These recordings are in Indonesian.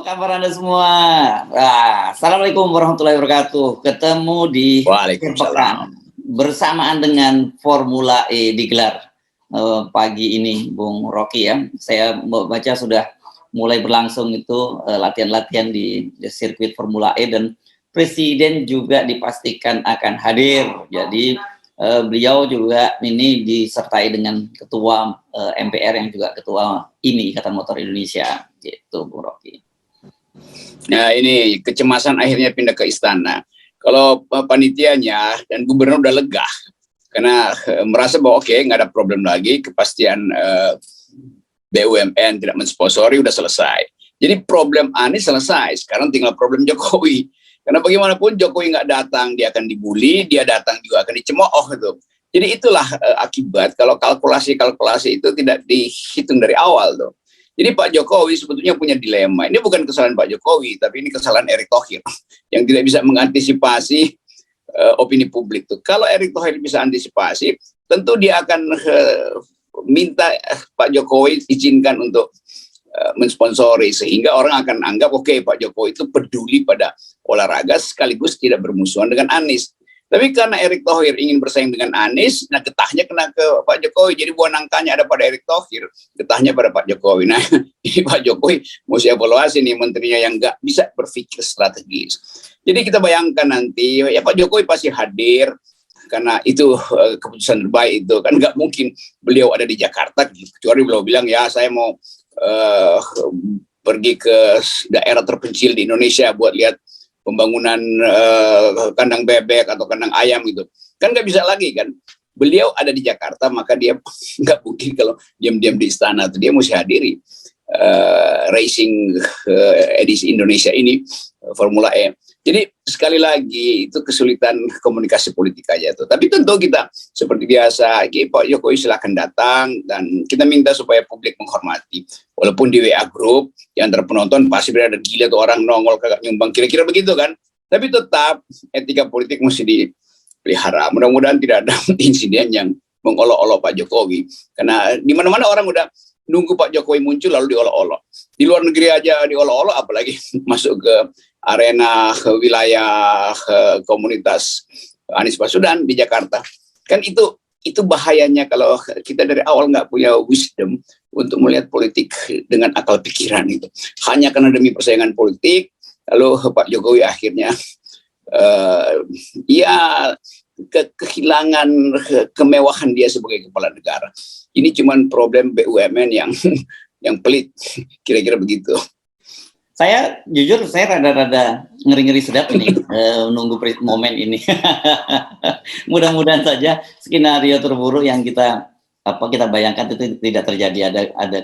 kabar Anda semua? Assalamualaikum warahmatullahi wabarakatuh. Ketemu di Waalaikumsalam. Bersamaan dengan Formula E digelar pagi ini, Bung Rocky ya. Saya baca sudah mulai berlangsung itu latihan-latihan di sirkuit Formula E dan Presiden juga dipastikan akan hadir. Jadi beliau juga ini disertai dengan Ketua MPR yang juga Ketua IMI, Ikatan Motor Indonesia, gitu Bung Rocky. Nah ini kecemasan akhirnya pindah ke istana. Kalau panitianya dan gubernur udah lega, karena merasa bahwa oke, nggak ada problem lagi, kepastian BUMN tidak mensponsori udah selesai. Jadi problem Anies selesai, sekarang tinggal problem Jokowi. Karena bagaimanapun Jokowi nggak datang, dia akan dibully, dia datang juga akan dicemooh gitu. Jadi itulah akibat kalau kalkulasi itu tidak dihitung dari awal tuh. Jadi Pak Jokowi sebetulnya punya dilema. Ini bukan kesalahan Pak Jokowi, tapi ini kesalahan Erick Thohir yang tidak bisa mengantisipasi opini publik tuh. Kalau Erick Thohir bisa antisipasi, tentu dia akan minta Pak Jokowi izinkan untuk mensponsori, sehingga orang akan anggap oke, Pak Jokowi itu peduli pada olahraga sekaligus tidak bermusuhan dengan Anies. Tapi karena Erick Thohir ingin bersaing dengan Anies, nah getahnya kena ke Pak Jokowi. Jadi buah nangkanya ada pada Erick Thohir, getahnya pada Pak Jokowi. Nah, ini Pak Jokowi mesti evaluasi nih menterinya yang nggak bisa berpikir strategis. Jadi kita bayangkan nanti, ya Pak Jokowi pasti hadir, karena itu keputusan terbaik itu. Kan nggak mungkin beliau ada di Jakarta, kecuali beliau bilang, ya saya mau pergi ke daerah terpencil di Indonesia buat lihat pembangunan kandang bebek atau kandang ayam gitu. Kan nggak bisa lagi kan. Beliau ada di Jakarta, maka dia nggak mungkin kalau diam-diam di istana. Dia mesti hadiri racing edisi Indonesia ini, Formula E. Jadi sekali lagi itu kesulitan komunikasi politik aja tuh. Tapi tentu kita seperti biasa, Pak Jokowi silakan datang dan kita minta supaya publik menghormati. Walaupun di WA Group yang terpenonton pasti berada gila tuh orang nongol kagak nyumbang, kira-kira begitu kan. Tapi tetap etika politik mesti dipelihara. Mudah-mudahan tidak ada insiden yang mengolok-olok Pak Jokowi. Karena di mana-mana orang udah nunggu Pak Jokowi muncul lalu diolok-olok. Di luar negeri aja diolok-olok, apalagi masuk ke arena wilayah komunitas Anies Baswedan di Jakarta. Kan itu bahayanya kalau kita dari awal nggak punya wisdom untuk melihat politik dengan akal pikiran itu. Hanya karena demi persaingan politik, lalu Pak Jokowi akhirnya kehilangan kemewahan dia sebagai kepala negara. Ini cuman problem BUMN yang pelit, kira-kira begitu. Saya jujur saya rada-rada ngeri-ngeri sedap ini menunggu momen ini. Mudah-mudahan saja skenario terburuk yang kita bayangkan itu tidak terjadi, ada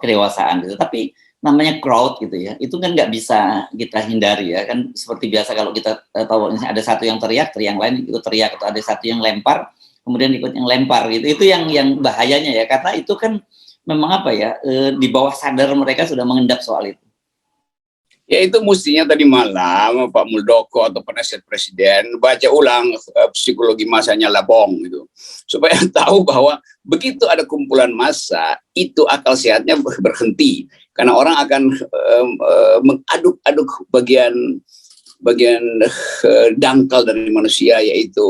kedewasaan gitu. Tapi namanya crowd gitu ya, itu kan nggak bisa kita hindari ya, kan seperti biasa kalau kita tahu ada satu yang teriak yang lain ikut teriak, atau ada satu yang lempar kemudian ikut yang lempar gitu. Itu yang bahayanya ya, karena itu kan memang di bawah sadar mereka sudah mengendap soal itu. Ya itu mestinya tadi malam Pak Muldoko atau penasihat presiden baca ulang psikologi masanya Labong gitu, supaya tahu bahwa begitu ada kumpulan massa itu akal sehatnya berhenti, karena orang akan mengaduk-aduk bagian dangkal dari manusia, yaitu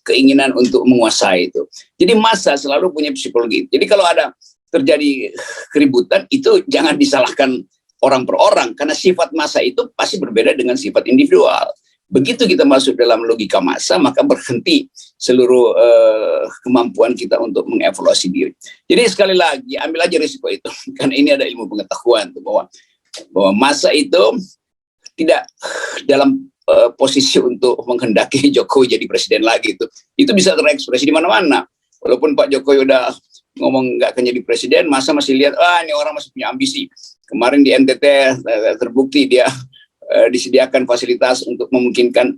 keinginan untuk menguasai itu. Jadi massa selalu punya psikologi. Jadi kalau ada terjadi keributan itu jangan disalahkan orang per orang, karena sifat massa itu pasti berbeda dengan sifat individual. Begitu kita masuk dalam logika massa, maka berhenti seluruh kemampuan kita untuk mengevaluasi diri. Jadi sekali lagi, ambil aja risiko itu, karena ini ada ilmu pengetahuan tuh, bahwa massa itu tidak dalam posisi untuk menghendaki Jokowi jadi presiden lagi. Itu bisa terekspresi di mana-mana. Walaupun Pak Jokowi udah ngomong nggak akan jadi presiden, masa masih lihat, ini orang masih punya ambisi. Kemarin di NTT terbukti dia disediakan fasilitas untuk memungkinkan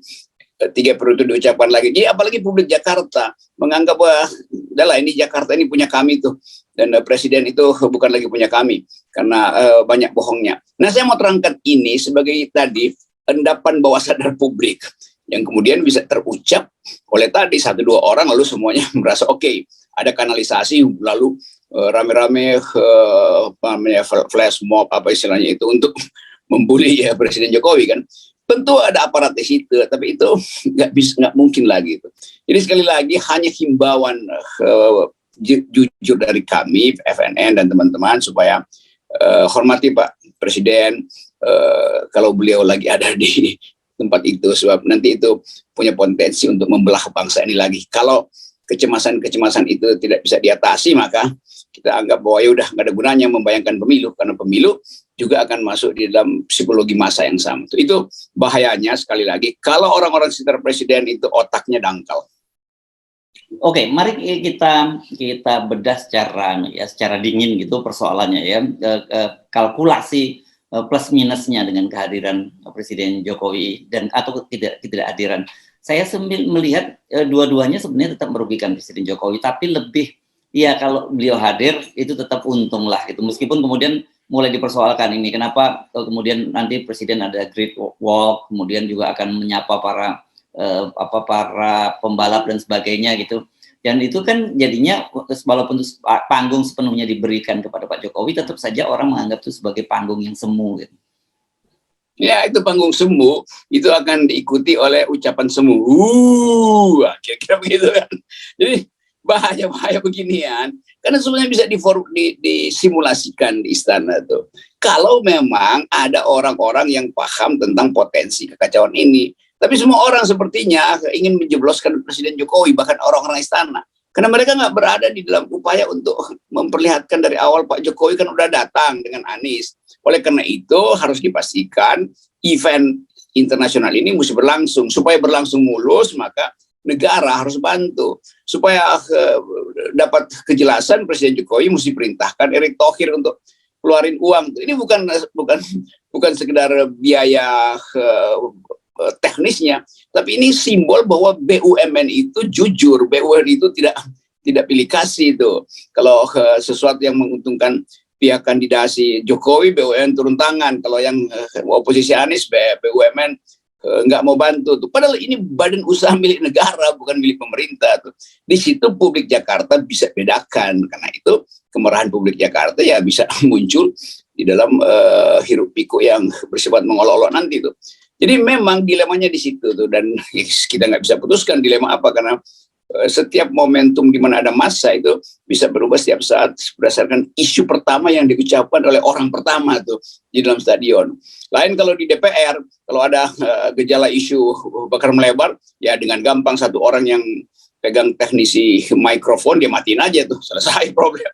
3 periode diucapkan lagi. Jadi apalagi publik Jakarta menganggap bahwa udahlah ini Jakarta ini punya kami tuh, dan presiden itu bukan lagi punya kami karena banyak bohongnya. Nah, saya mau terangkan ini sebagai tadi endapan bawah sadar publik yang kemudian bisa terucap oleh tadi 1-2 orang, lalu semuanya merasa oke, ada kanalisasi, lalu rame-rame apa namanya flash mob apa istilahnya itu untuk membuli ya Presiden Jokowi kan. Tentu ada aparat di situ, tapi itu nggak mungkin lagi itu. Jadi sekali lagi hanya himbauan jujur dari kami FNN dan teman-teman supaya hormati Pak Presiden kalau beliau lagi ada di tempat itu, sebab nanti itu punya potensi untuk membelah bangsa ini lagi. Kalau kecemasan itu tidak bisa diatasi, maka kita anggap bahwa ya udah nggak ada gunanya membayangkan pemilu, karena pemilu juga akan masuk di dalam psikologi masa yang sama. Itu bahayanya sekali lagi kalau orang-orang sekitar presiden itu otaknya dangkal. Oke, mari kita bedah secara dingin gitu persoalannya ya, kalkulasi plus minusnya dengan kehadiran Presiden Jokowi dan atau tidak hadiran. Saya melihat dua-duanya sebenarnya tetap merugikan Presiden Jokowi, tapi lebih ya kalau beliau hadir itu tetap untung lah gitu. Meskipun kemudian mulai dipersoalkan ini kenapa kemudian nanti Presiden ada Great Walk, kemudian juga akan menyapa para pembalap dan sebagainya gitu. Dan itu kan jadinya walaupun panggung sepenuhnya diberikan kepada Pak Jokowi, tetap saja orang menganggap itu sebagai panggung yang semu gitu. Ya, itu panggung semu itu akan diikuti oleh ucapan semu. Kira-kira begitu kan. Jadi bahaya beginian. Karena sebenarnya bisa disimulasikan di istana tuh. Kalau memang ada orang-orang yang paham tentang potensi kekacauan ini. Tapi semua orang sepertinya ingin menjebloskan Presiden Jokowi, bahkan orang-orang istana. Karena mereka nggak berada di dalam upaya untuk memperlihatkan dari awal Pak Jokowi kan udah datang dengan Anies. Oleh karena itu harus dipastikan event internasional ini mesti berlangsung. Supaya berlangsung mulus, maka negara harus bantu. Supaya dapat kejelasan, Presiden Jokowi mesti perintahkan Erick Thohir untuk keluarin uang. Ini bukan sekedar biaya teknisnya, tapi ini simbol bahwa BUMN itu jujur, BUMN itu tidak pilih kasih itu. Kalau sesuatu yang menguntungkan pihak kandidasi Jokowi, BUMN turun tangan. Kalau yang oposisi Anies, BUMN nggak mau bantu tuh. Padahal ini badan usaha milik negara, bukan milik pemerintah tuh. Di situ publik Jakarta bisa bedakan. Karena itu kemarahan publik Jakarta ya bisa muncul di dalam hiruk pikuk yang bersifat mengolok-olok nanti tuh. Jadi memang dilemanya di situ tuh, dan kita nggak bisa putuskan dilema apa, karena setiap momentum di mana ada massa itu bisa berubah setiap saat berdasarkan isu pertama yang diucapkan oleh orang pertama tuh di dalam stadion. Lain kalau di DPR, kalau ada gejala isu bakar melebar, ya dengan gampang satu orang yang pegang teknisi mikrofon dia matiin aja tuh, selesai problem.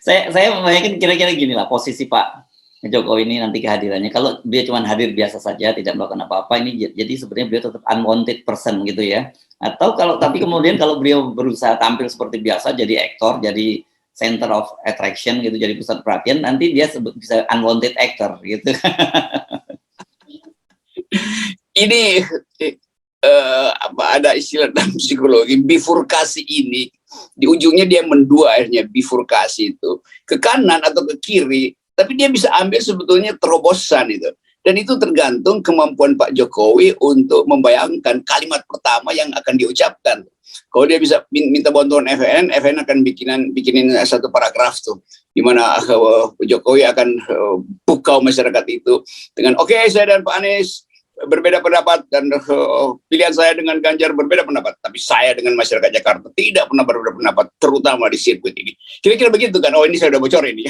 Saya membayangkan kira-kira gini lah posisi Pak Jokowi ini nanti kehadirannya. Kalau dia cuma hadir biasa saja, tidak melakukan apa-apa, ini jadi sebenarnya beliau tetap unwanted person gitu ya. Atau tapi kemudian kalau beliau berusaha tampil seperti biasa, jadi aktor, jadi center of attraction gitu, jadi pusat perhatian, nanti dia bisa unwanted actor gitu. Ini ada istilah dalam psikologi, bifurkasi ini di ujungnya dia mendua, akhirnya bifurkasi itu ke kanan atau ke kiri. Tapi dia bisa ambil sebetulnya terobosan itu. Dan itu tergantung kemampuan Pak Jokowi untuk membayangkan kalimat pertama yang akan diucapkan. Kalau dia bisa minta bantuan FNN akan bikinin satu paragraf tuh, di mana Jokowi akan pukau masyarakat itu dengan oke, saya dan Pak Anies berbeda pendapat, dan pilihan saya dengan Ganjar berbeda pendapat, tapi saya dengan masyarakat Jakarta tidak pernah berbeda pendapat, terutama di sirkuit ini. Kira-kira begitu kan? Oh, ini saya udah bocor ini.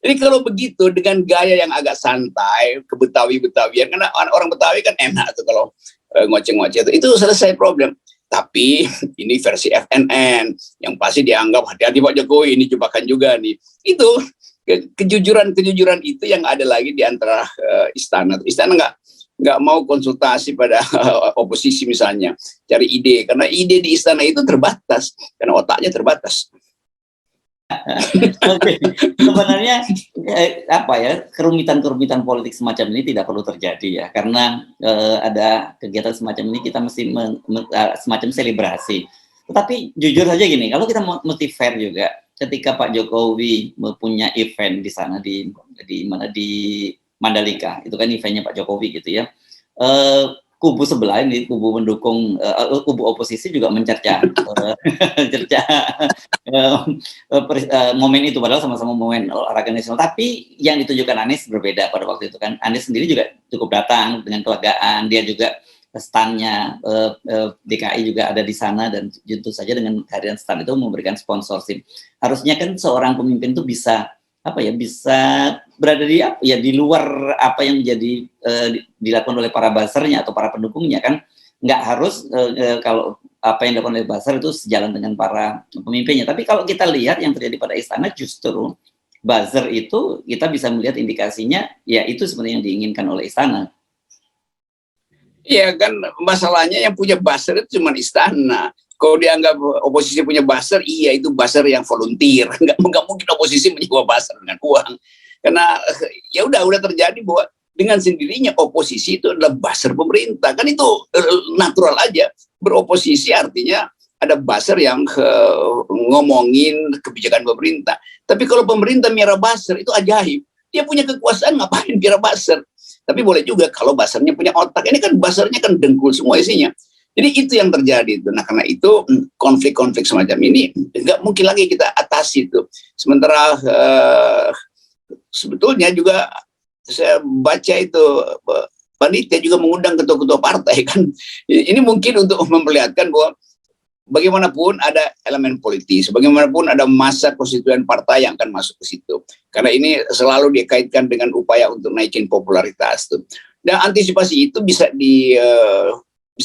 Jadi kalau begitu dengan gaya yang agak santai, Betawian, karena orang Betawi kan enak tuh kalau ngoceh-ngoceh itu selesai problem. Tapi ini versi FNN yang pasti dianggap hati-hati Pak Jokowi, ini jebakan juga nih. Itu kejujuran itu yang ada lagi di antara istana. Istana nggak mau konsultasi pada oposisi misalnya, cari ide, karena ide di istana itu terbatas, karena otaknya terbatas. Oke. Sebenarnya kerumitan politik semacam ini tidak perlu terjadi ya, karena ada kegiatan semacam ini kita mesti semacam selebrasi. Tetapi jujur saja gini, kalau kita mesti fair juga, ketika Pak Jokowi mempunyai event di sana di Mandalika, itu kan eventnya Pak Jokowi gitu ya. kubu sebelah ini, kubu mendukung, kubu oposisi juga mencerca cerca momen itu, padahal sama-sama momen olahraga nasional. Tapi yang ditujukan Anies berbeda pada waktu itu kan. Anies sendiri juga cukup datang dengan kelegaan, dia juga stand-nya DKI juga ada di sana, dan tentu saja dengan kehadiran stand itu memberikan sponsorship. Harusnya kan seorang pemimpin itu bisa bisa berada di luar apa yang menjadi dilakukan oleh para buzzernya atau para pendukungnya kan. Nggak harus kalau apa yang dilakukan oleh buzzer itu sejalan dengan para pemimpinnya. Tapi kalau kita lihat yang terjadi pada istana, justru buzzer itu kita bisa melihat indikasinya ya itu sebenarnya yang diinginkan oleh istana. Iya kan, masalahnya yang punya buzzer itu cuma istana. Kalau dianggap oposisi punya buzzer, iya itu buzzer yang volunteer. Nggak mungkin oposisi menyewa buzzer dengan uang. Karena ya udah terjadi bahwa dengan sendirinya oposisi itu adalah buzzer pemerintah. Kan itu natural aja. Beroposisi artinya ada buzzer yang ngomongin kebijakan pemerintah. Tapi kalau pemerintah miara buzzer itu ajaib. Dia punya kekuasaan, ngapain miara buzzer? Tapi boleh juga kalau buzzernya punya otak. Ini kan buzzernya kan dengkul semua isinya. Jadi itu yang terjadi itu. Nah karena itu konflik-konflik semacam ini nggak mungkin lagi kita atasi itu. Sementara sebetulnya juga saya baca itu panitia juga mengundang ketua-ketua partai kan. Ini mungkin untuk memperlihatkan bahwa bagaimanapun ada elemen politis, bagaimanapun ada masa konstituen partai yang akan masuk ke situ. Karena ini selalu dikaitkan dengan upaya untuk naikin popularitas tuh. Dan antisipasi itu bisa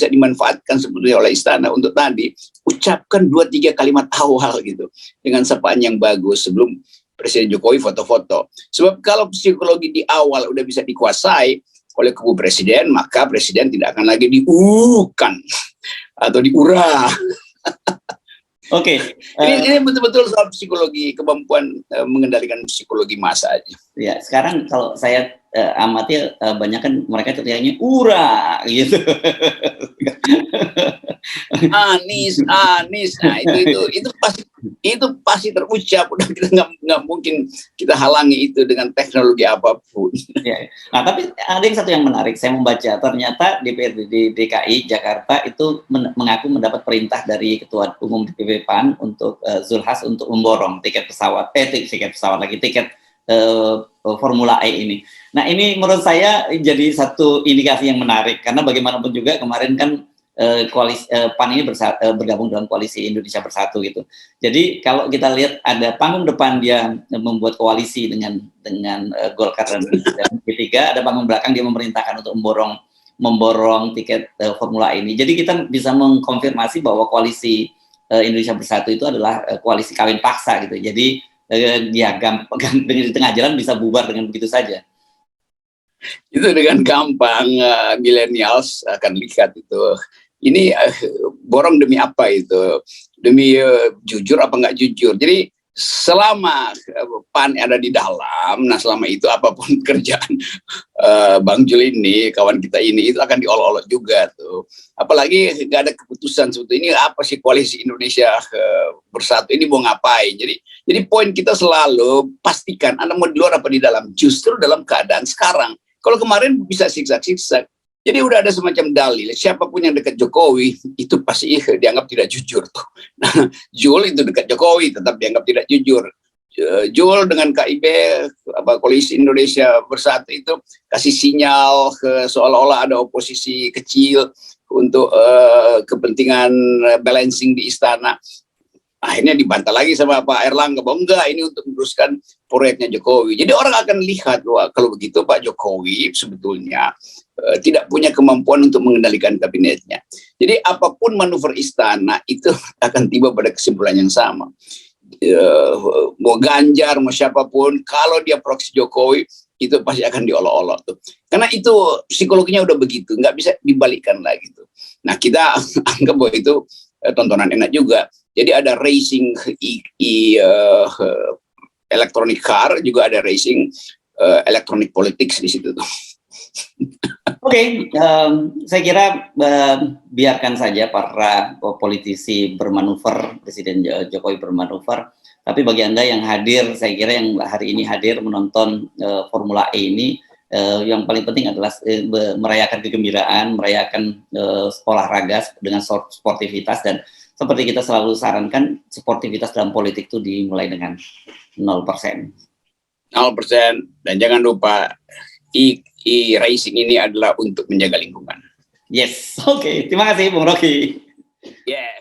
dimanfaatkan sebetulnya oleh istana untuk tadi ucapkan 2-3 kalimat awal gitu dengan sapaan yang bagus sebelum Presiden Jokowi foto-foto. Sebab kalau psikologi di awal udah bisa dikuasai oleh kubu presiden, maka presiden tidak akan lagi diukan atau diurah. Oke. Ini betul-betul soal psikologi, kemampuan mengendalikan psikologi massa aja. Ya, sekarang kalau saya amati banyak kan mereka teriaknya ura gitu. Anies. Nah itu pasti terucap. Udah kita nggak mungkin kita halangi itu dengan teknologi apapun. Ya. Nah, tapi ada yang satu yang menarik. Saya membaca ternyata DPRD di DKI Jakarta itu mengaku mendapat perintah dari Ketua Umum DPP PAN untuk Zulhas untuk memborong tiket Formula E ini. Nah, ini menurut saya jadi satu indikasi yang menarik karena bagaimanapun juga kemarin kan PAN ini bergabung dalam koalisi Indonesia Bersatu gitu. Jadi kalau kita lihat ada panggung depan dia membuat koalisi dengan Golkar dan P3, ada panggung belakang dia memerintahkan untuk memborong tiket Formula E ini. Jadi kita bisa mengkonfirmasi bahwa koalisi Indonesia Bersatu itu adalah koalisi kawin paksa gitu. Jadi dia gampang di tengah jalan bisa bubar dengan begitu saja. Itu dengan gampang millennials akan lihat itu. Ini borong demi apa itu? Demi jujur apa nggak jujur? Jadi selama PAN ada di dalam, nah selama itu apapun kerjaan Bang Jul ini, kawan kita ini, itu akan diolok-olok juga tuh. Apalagi nggak ada keputusan sebetulnya. Ini apa sih koalisi Indonesia Bersatu ini mau ngapain? Jadi poin kita selalu pastikan Anda mau di luar apa di dalam. Justru dalam keadaan sekarang. Kalau kemarin bisa siksa-siksa. Jadi udah ada semacam dalil, siapapun yang dekat Jokowi itu pasti dianggap tidak jujur tuh. Nah, Jul itu dekat Jokowi tetap dianggap tidak jujur. Jul dengan KIB koalisi Indonesia Bersatu itu kasih sinyal ke seolah-olah ada oposisi kecil untuk kepentingan balancing di istana. Akhirnya dibantah lagi sama Pak Erlangga bahwa enggak, ini untuk meneruskan proyeknya Jokowi. Jadi orang akan lihat bahwa kalau begitu Pak Jokowi sebetulnya tidak punya kemampuan untuk mengendalikan kabinetnya. Jadi apapun manuver istana itu akan tiba pada kesimpulan yang sama. Mau Ganjar, mau siapapun, kalau dia proksi Jokowi itu pasti akan diolok-olok tuh. Karena itu psikologinya udah begitu, nggak bisa dibalikkan lagi tuh. Nah kita anggap bahwa itu tontonan enak juga. Jadi ada racing electronic car, juga ada racing electronic politics di situ tuh. Oke, saya kira biarkan saja para politisi bermanuver, Presiden Jokowi bermanuver. Tapi bagi Anda yang hadir, saya kira yang hari ini hadir menonton Formula E ini, Yang paling penting adalah merayakan kegembiraan, merayakan olahraga dengan sportivitas, dan seperti kita selalu sarankan, sportivitas dalam politik itu dimulai dengan 0%. 0%, dan jangan lupa e-racing ini adalah untuk menjaga lingkungan. Yes, oke. Terima kasih Bung Rocky. Yes.